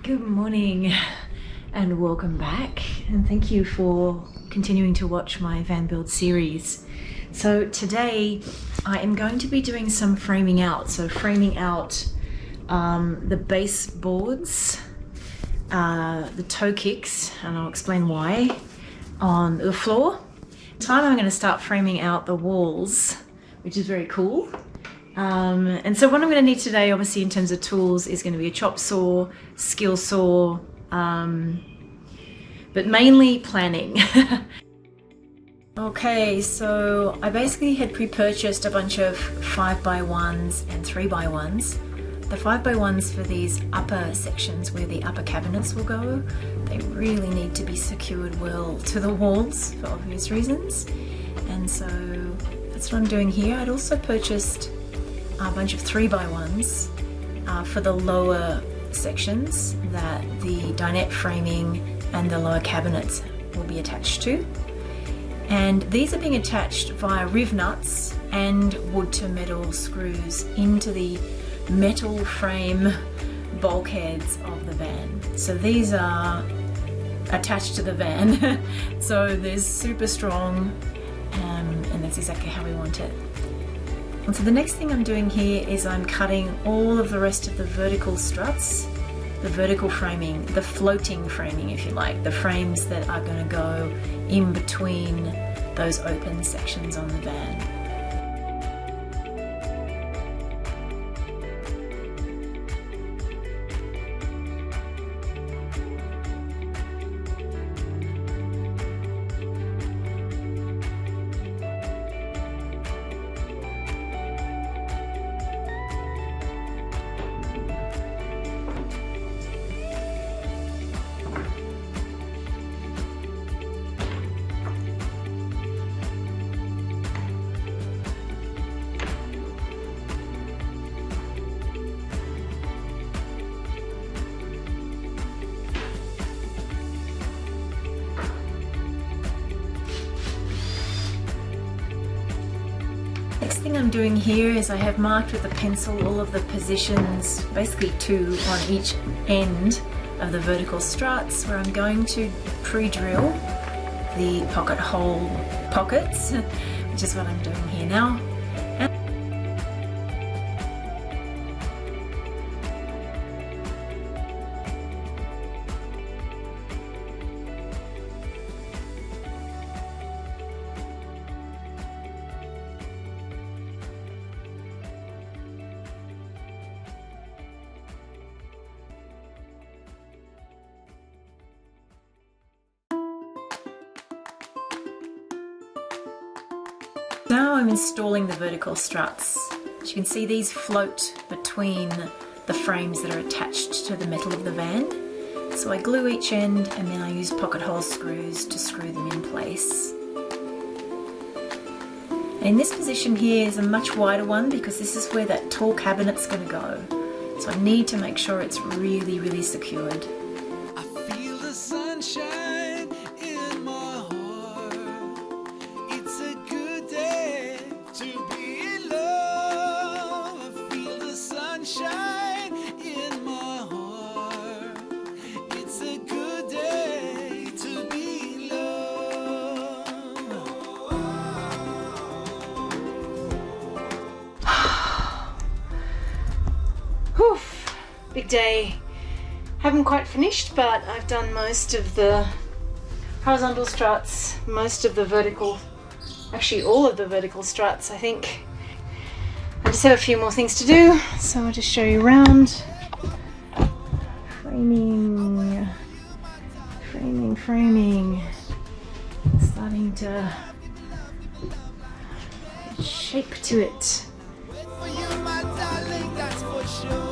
Good morning and welcome back, and thank you for continuing to watch my van build series. So today I am going to be doing some framing out. So framing out the baseboards, the toe kicks, and I'll explain why, on the floor. Time I'm going to start framing out the walls, which is very cool. And so what I'm going to need today, obviously in terms of tools, is going to be a chop saw, skill saw, but mainly planning. Okay, so I basically had pre-purchased a bunch of 5x1s and 3x1s. The 5x1s for these upper sections where the upper cabinets will go, they really need to be secured well to the walls for obvious reasons. And so that's what I'm doing here. I'd also purchased a bunch of 3x1s for the lower sections that the dinette framing and the lower cabinets will be attached to. And these are being attached via riv nuts and wood to metal screws into the metal frame bulkheads of the van. So these are attached to the van. So they're super strong, and that's exactly how we want it. And so the next thing I'm doing here is I'm cutting all of the rest of the vertical struts, the vertical framing, the floating framing if you like, the frames that are going to go in between those open sections on the van. Next thing I'm doing here is I have marked with a pencil all of the positions, basically 2 on each end of the vertical struts, where I'm going to pre-drill the pocket hole pockets, which is what I'm doing here now. Now I'm installing the vertical struts. As you can see, these float between the frames that are attached to the metal of the van. So I glue each end and then I use pocket hole screws to screw them in place. And in this position here is a much wider one because this is where that tall cabinet's going to go. So I need to make sure it's really, really secured. I feel the sunshine in my heart. It's a good day to be in love. I feel the sunshine in my heart. It's a good day to be in love. Whew, big day. Haven't quite finished, but I've done most of the horizontal struts, most of the vertical, actually all of the vertical struts, I think. I just have a few more things to do, so I'll just show you around. Framing. Starting to get shape to it. For you, my darling, that's for sure.